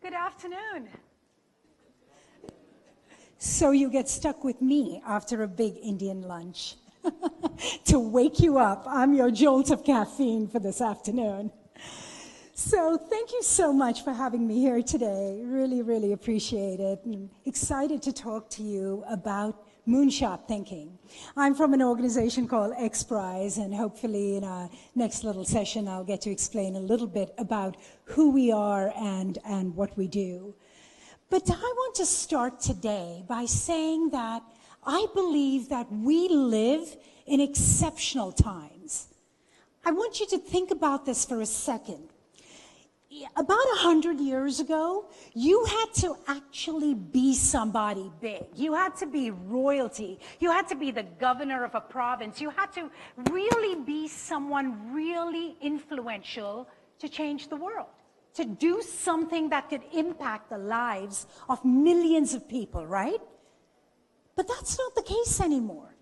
Good afternoon. So you get stuck with me after a big Indian lunch to wake you up. I'm your jolt of caffeine for this afternoon. So thank you so much for having me here today. Really, really appreciate it. And excited to talk to you about moonshot thinking. I'm from an organization called XPrize, and hopefully in our next little session I'll get to explain a little bit about who we are and what we do. But I want to start today by saying that I believe that we live in exceptional times. I want you to think about this for a second. About 100 years ago, you had to actually be somebody big. You had to be royalty. You had to be the governor of a province. You had to really be someone really influential to change the world, to do something that could impact the lives of millions of people, right? But that's not the case anymore.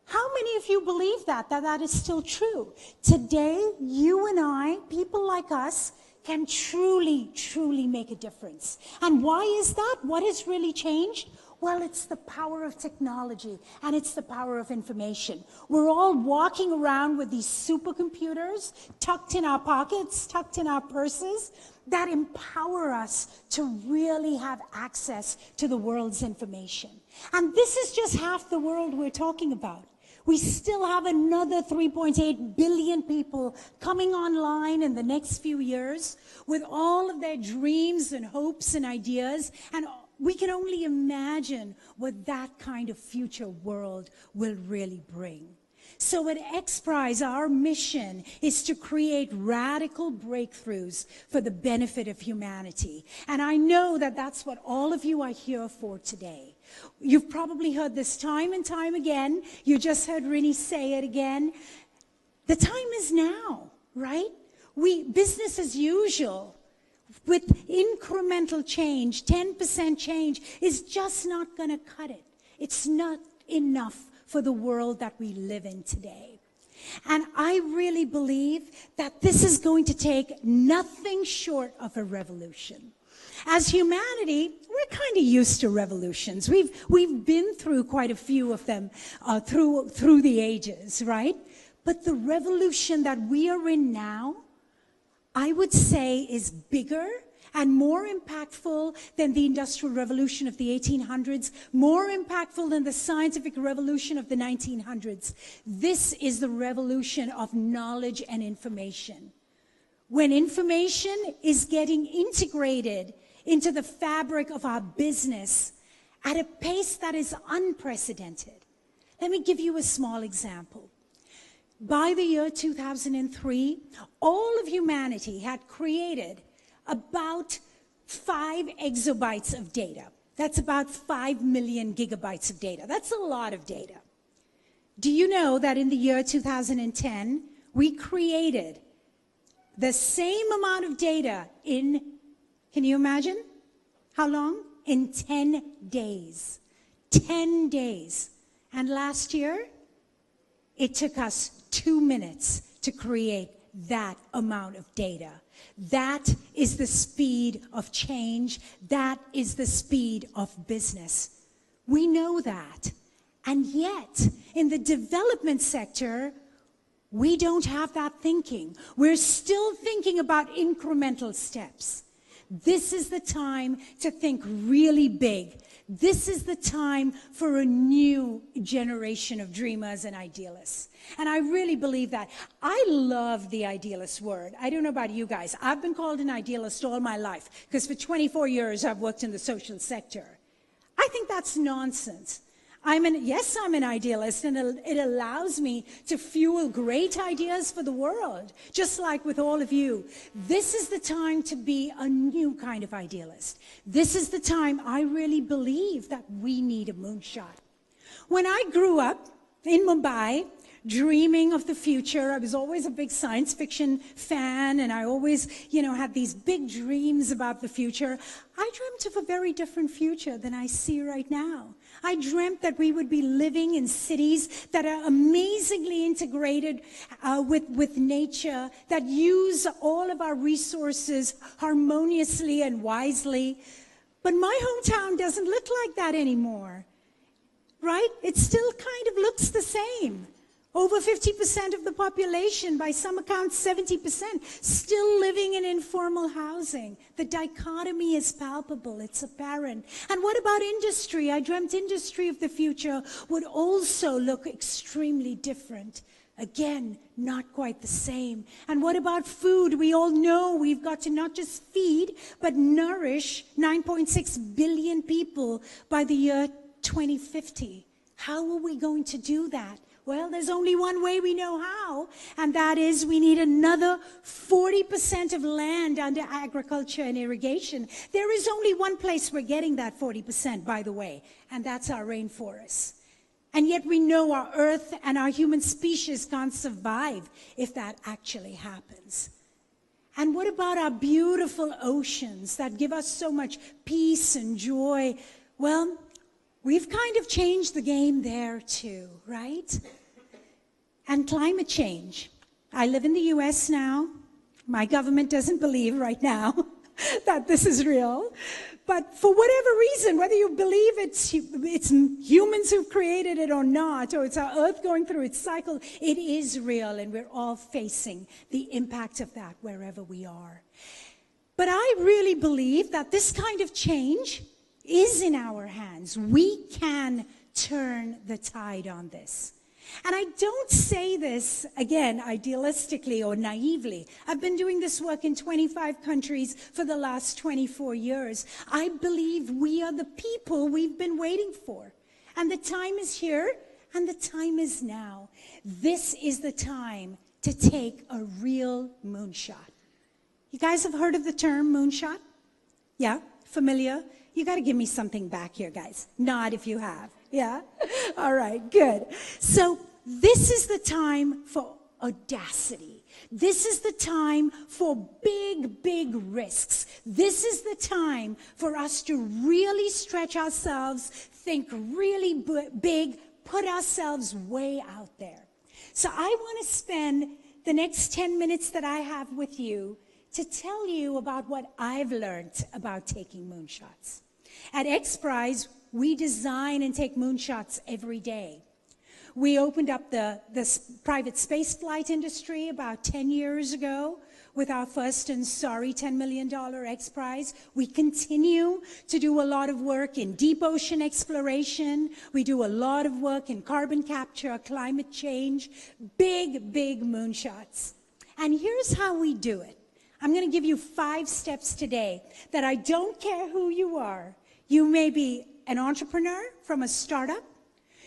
How many of you believe that that is still true? Today, you and I, people like us, can truly, truly make a difference. And why is that? What has really changed? Well, it's the power of technology, and it's the power of information. We're all walking around with these supercomputers tucked in our pockets, tucked in our purses, that empower us to really have access to the world's information. And this is just half the world we're talking about. We still have another 3.8 billion people coming online in the next few years with all of their dreams and hopes and ideas. And we can only imagine what that kind of future world will really bring. So at XPrize, our mission is to create radical breakthroughs for the benefit of humanity. And I know that that's what all of you are here for today. You've probably heard this time and time again. You just heard Rini say it again. The time is now, right? Business as usual with incremental change, 10% change is just not going to cut it. It's not enough for the world that we live in today. And I really believe that this is going to take nothing short of a revolution. As humanity, we're kind of used to revolutions. We've been through quite a few of them through the ages, right? But the revolution that we are in now, I would say, is bigger and more impactful than the Industrial Revolution of the 1800s, more impactful than the Scientific Revolution of the 1900s. This is the revolution of knowledge and information. When information is getting integrated into the fabric of our business at a pace that is unprecedented. Let me give you a small example. By the year 2003, all of humanity had created about 5 exabytes of data. That's about 5 million gigabytes of data. That's a lot of data. Do you know that in the year 2010, we created the same amount of data in, can you imagine? How long? In 10 days. 10 days. And last year, it took us 2 minutes to create that amount of data. That is the speed of change. That is the speed of business. We know that. And yet, in the development sector, we don't have that thinking. We're still thinking about incremental steps. This is the time to think really big. This is the time for a new generation of dreamers and idealists. And I really believe that. I love the idealist word. I don't know about you guys. I've been called an idealist all my life because for 24 years I've worked in the social sector. I think that's nonsense. I'm an idealist, and it allows me to fuel great ideas for the world, just like with all of you. This is the time to be a new kind of idealist. This is the time I really believe that we need a moonshot. When I grew up in Mumbai, dreaming of the future. I was always a big science fiction fan, and I always, had these big dreams about the future. I dreamt of a very different future than I see right now. I dreamt that we would be living in cities that are amazingly integrated with nature, that use all of our resources harmoniously and wisely. But my hometown doesn't look like that anymore, right? It still kind of looks the same. Over 50% of the population, by some accounts 70%, still living in informal housing. The dichotomy is palpable, it's apparent. And what about industry? I dreamt industry of the future would also look extremely different. Again, not quite the same. And what about food? We all know we've got to not just feed, but nourish 9.6 billion people by the year 2050. How are we going to do that? Well, there's only one way we know how, and that is we need another 40% of land under agriculture and irrigation. There is only one place we're getting that 40%, by the way, and that's our rainforests. And yet we know our Earth and our human species can't survive if that actually happens. And what about our beautiful oceans that give us so much peace and joy? Well, we've kind of changed the game there too, right? And climate change. I live in the US now. My government doesn't believe right now that this is real. But for whatever reason, whether you believe it's humans who've created it or not, or it's our Earth going through its cycle, it is real, and we're all facing the impact of that wherever we are. But I really believe that this kind of change is in our hands. We can turn the tide on this. And I don't say this, again, idealistically or naively. I've been doing this work in 25 countries for the last 24 years. I believe we are the people we've been waiting for. And the time is here, and the time is now. This is the time to take a real moonshot. You guys have heard of the term moonshot? Yeah? Familiar? You got to give me something back here, guys. Nod if you have. Yeah? All right, good. So this is the time for audacity. This is the time for big, big risks. This is the time for us to really stretch ourselves, think really big, put ourselves way out there. So I want to spend the next 10 minutes that I have with you to tell you about what I've learned about taking moonshots. At XPrize, we design and take moonshots every day. We opened up the private space flight industry about 10 years ago with our first and sorry $10 million XPrize. We continue to do a lot of work in deep ocean exploration. We do a lot of work in carbon capture, climate change, big, big moonshots. And here's how we do it. I'm going to give you 5 steps today that I don't care who you are. You may be an entrepreneur from a startup.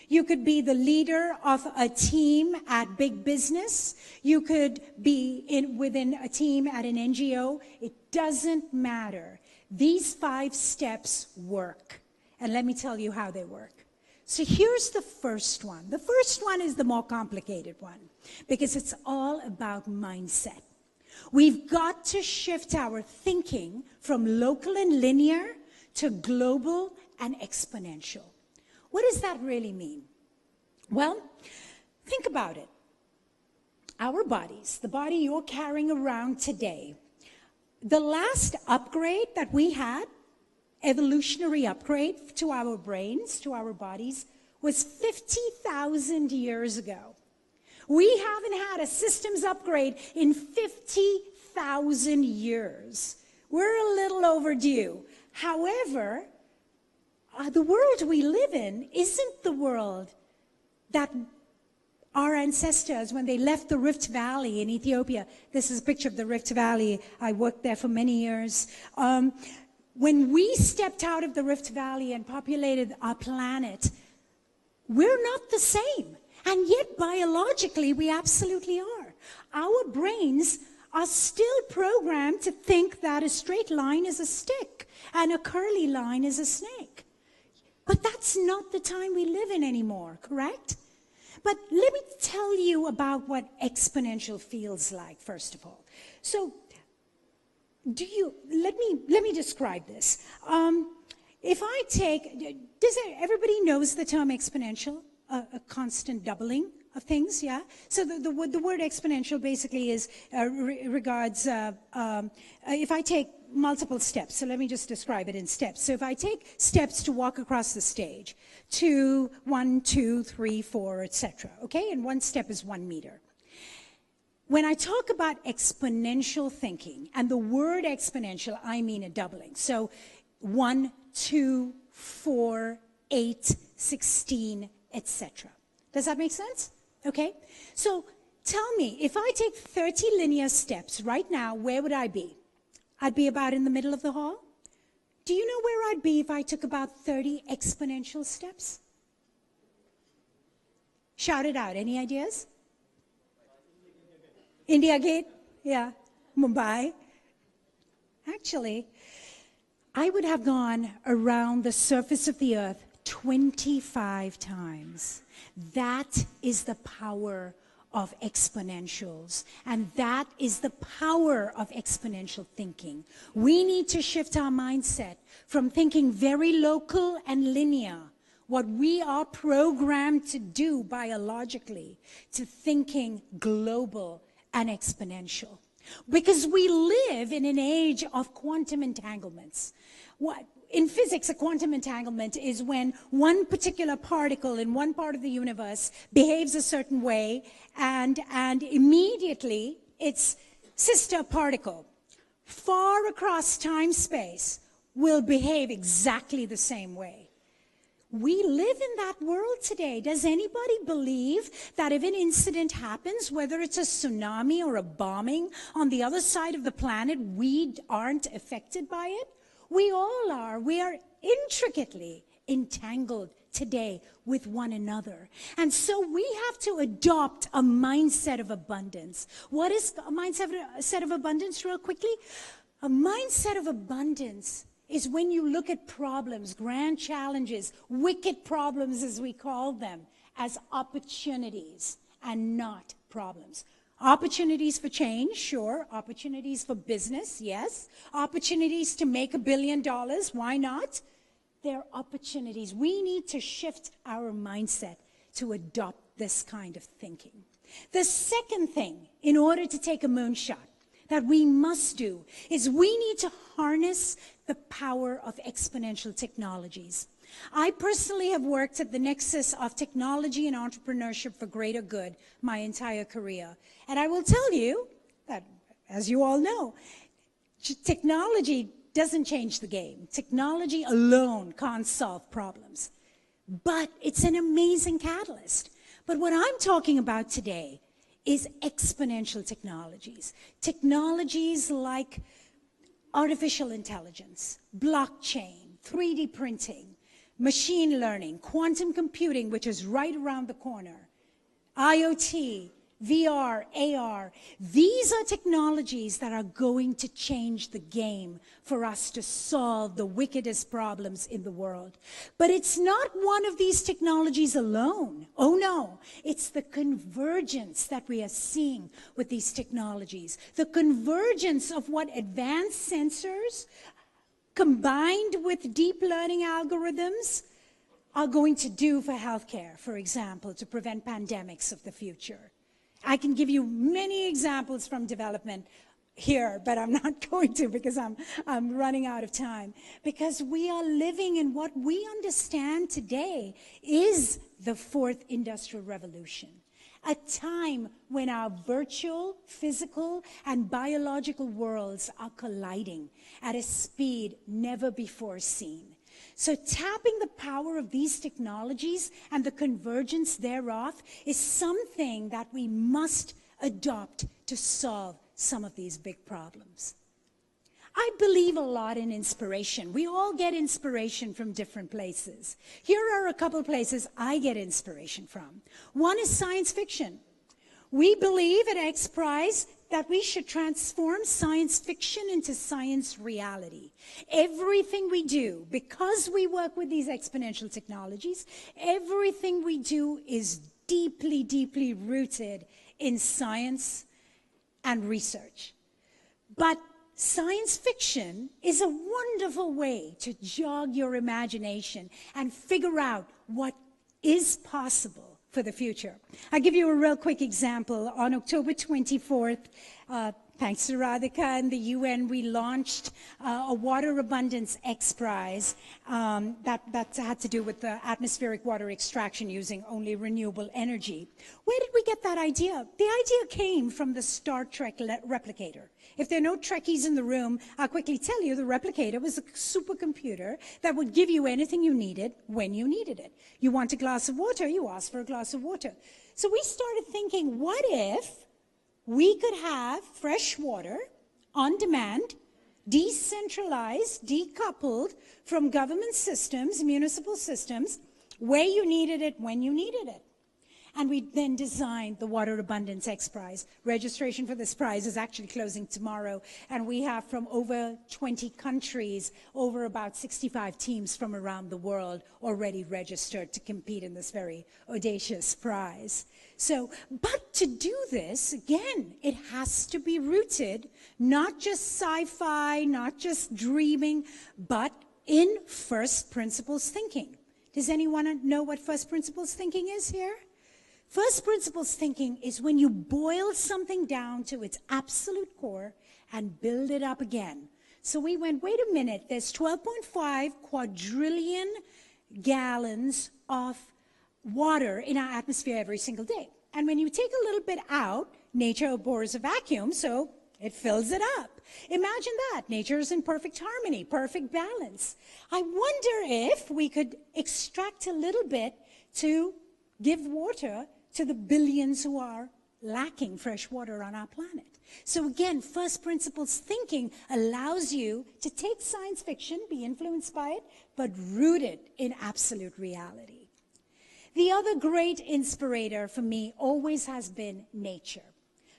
You could be the leader of a team at big business. You could be within a team at an NGO. It doesn't matter. These 5 steps work. And let me tell you how they work. So here's the first one. The first one is the more complicated one because it's all about mindset. We've got to shift our thinking from local and linear to global and exponential. What does that really mean? Well, think about it. Our bodies, the body you're carrying around today, the last upgrade that we had, evolutionary upgrade to our brains, to our bodies, was 50,000 years ago. We haven't had a systems upgrade in 50,000 years. We're a little overdue. However, the world we live in isn't the world that our ancestors, when they left the Rift Valley in Ethiopia, this is a picture of the Rift Valley. I worked there for many years. When we stepped out of the Rift Valley and populated our planet, we're not the same. And yet, biologically, we absolutely are. Our brains are still programmed to think that a straight line is a stick and a curly line is a snake. But that's not the time we live in anymore, correct? But let me tell you about what exponential feels like, first of all. So let me describe this. If I take, everybody knows the term exponential, a constant doubling of things, yeah? So the word exponential basically is, regards, if I take multiple steps, so let me just describe it in steps. So if I take steps to walk across the stage, 2, 1, 2, 3, 4, etc., okay? And one step is 1 meter. When I talk about exponential thinking, and the word exponential, I mean a doubling. So 1, 2, 4, 8, 16, etc. Does that make sense? Okay? So tell me, if I take 30 linear steps right now, where would I be? I'd be about in the middle of the hall. Do you know where I'd be if I took about 30 exponential steps? Shout it out. Any ideas? India Gate? Yeah. Mumbai? Actually, I would have gone around the surface of the earth 25 times. That is the power of exponentials, and that is the power of exponential thinking. We need to shift our mindset from thinking very local and linear, what we are programmed to do biologically, to thinking global and exponential. Because we live in an age of quantum entanglements. In physics, a quantum entanglement is when one particular particle in one part of the universe behaves a certain way, and immediately its sister particle, far across time-space, will behave exactly the same way. We live in that world today. Does anybody believe that if an incident happens, whether it's a tsunami or a bombing on the other side of the planet, we aren't affected by it? We all are. We are intricately entangled today with one another. And so we have to adopt a mindset of abundance. What is a mindset of abundance, real quickly? A mindset of abundance is when you look at problems, grand challenges, wicked problems as we call them, as opportunities and not problems. Opportunities for change, sure. Opportunities for business, yes. Opportunities to make $1 billion, why not? They're opportunities. We need to shift our mindset to adopt this kind of thinking. The second thing, in order to take a moonshot, that we must do is we need to harness the power of exponential technologies. I personally have worked at the nexus of technology and entrepreneurship for greater good my entire career. And I will tell you that, as you all know, technology doesn't change the game. Technology alone can't solve problems. But it's an amazing catalyst. But what I'm talking about today is exponential technologies. Technologies like artificial intelligence, blockchain, 3D printing, machine learning, quantum computing, which is right around the corner, IoT, VR, AR. These are technologies that are going to change the game for us to solve the wickedest problems in the world. But it's not one of these technologies alone. Oh no, it's the convergence that we are seeing with these technologies. The convergence of what advanced sensors combined with deep learning algorithms are going to do for healthcare, for example, to prevent pandemics of the future. I can give you many examples from development here, but I'm not going to because I'm running out of time. Because we are living in what we understand today is the fourth industrial revolution. A time when our virtual, physical, and biological worlds are colliding at a speed never before seen. So tapping the power of these technologies and the convergence thereof is something that we must adopt to solve some of these big problems. I believe a lot in inspiration. We all get inspiration from different places. Here are a couple places I get inspiration from. One is science fiction. We believe at XPrize that we should transform science fiction into science reality. Everything we do, because we work with these exponential technologies, everything we do is deeply, deeply rooted in science and research. But science fiction is a wonderful way to jog your imagination and figure out what is possible for the future. I'll give you a real quick example. On October 24th, thanks to Radhika and the UN, we launched a water abundance XPrize that had to do with the atmospheric water extraction using only renewable energy. Where did we get that idea? The idea came from the Star Trek replicator. If there are no Trekkies in the room, I'll quickly tell you the replicator was a supercomputer that would give you anything you needed when you needed it. You want a glass of water, you ask for a glass of water. So we started thinking, what if we could have fresh water on demand, decentralized, decoupled from government systems, municipal systems, where you needed it, when you needed it. And we then designed the Water Abundance XPrize. Registration for this prize is actually closing tomorrow, and we have from over 20 countries, over about 65 teams from around the world already registered to compete in this very audacious prize. So, but to do this, again, it has to be rooted, not just sci-fi, not just dreaming, but in first principles thinking. Does anyone know what first principles thinking is here? First principles thinking is when you boil something down to its absolute core and build it up again. So we went, wait a minute, there's 12.5 quadrillion gallons of water in our atmosphere every single day. And when you take a little bit out, nature abhors a vacuum, so it fills it up. Imagine that. Nature is in perfect harmony, perfect balance. I wonder if we could extract a little bit to give water to the billions who are lacking fresh water on our planet. So again, first principles thinking allows you to take science fiction, be influenced by it, but root it in absolute reality. The other great inspirator for me always has been nature.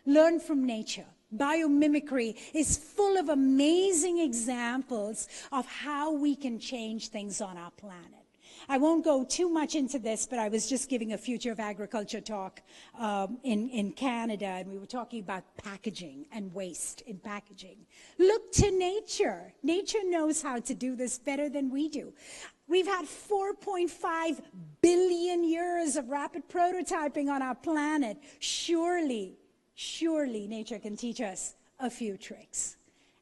Learn from nature. Biomimicry is full of amazing examples of how we can change things on our planet. I won't go too much into this, but I was just giving a future of agriculture talk in Canada, and we were talking about packaging and waste in packaging. Look to nature. Nature knows how to do this better than we do. We've had 4.5 billion years of rapid prototyping on our planet. Surely nature can teach us a few tricks.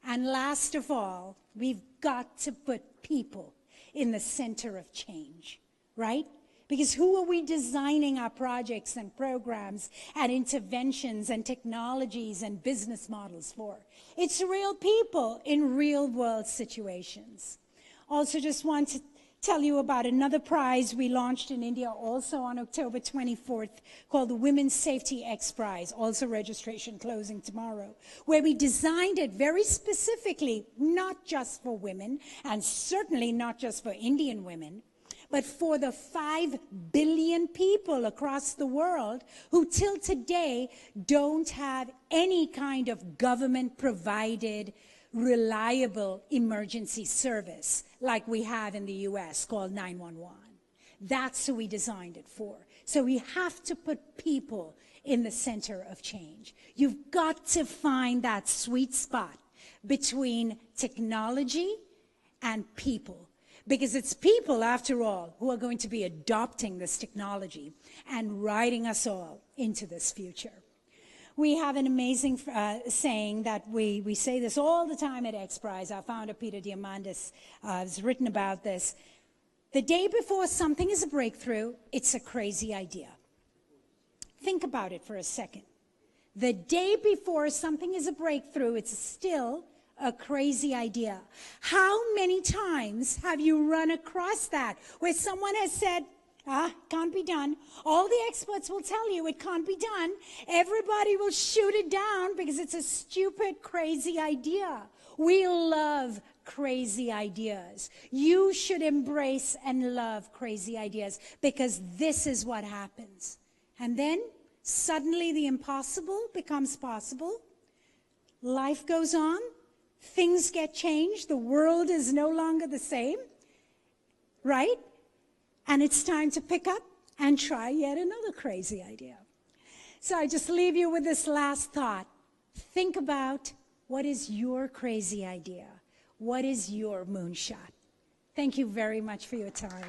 And last of all, we've got to put people in the center of change, right? Because who are we designing our projects and programs and interventions and technologies and business models for? It's real people in real world situations. Also just want to tell you about another prize we launched in India also on October 24th called the Women's Safety XPrize, also registration closing tomorrow, where we designed it very specifically, not just for women, and certainly not just for Indian women, but for the 5 billion people across the world who till today don't have any kind of government-provided reliable emergency service like we have in the US called 911. That's who we designed it for. So we have to put people in the center of change. You've got to find that sweet spot between technology and people, because it's people, after all, who are going to be adopting this technology and riding us all into this future. We have an amazing saying that we say this all the time at XPrize. Our founder, Peter Diamandis, has written about this. The day before something is a breakthrough, it's a crazy idea. Think about it for a second. The day before something is a breakthrough, it's still a crazy idea. How many times have you run across that, where someone has said, can't be done. All the experts will tell you it can't be done. Everybody will shoot it down because it's a stupid, crazy idea. We love crazy ideas. You should embrace and love crazy ideas, because this is what happens. And then suddenly the impossible becomes possible. Life goes on. Things get changed. The world is no longer the same, right? And it's time to pick up and try yet another crazy idea. So I just leave you with this last thought. Think about, what is your crazy idea? What is your moonshot? Thank you very much for your time.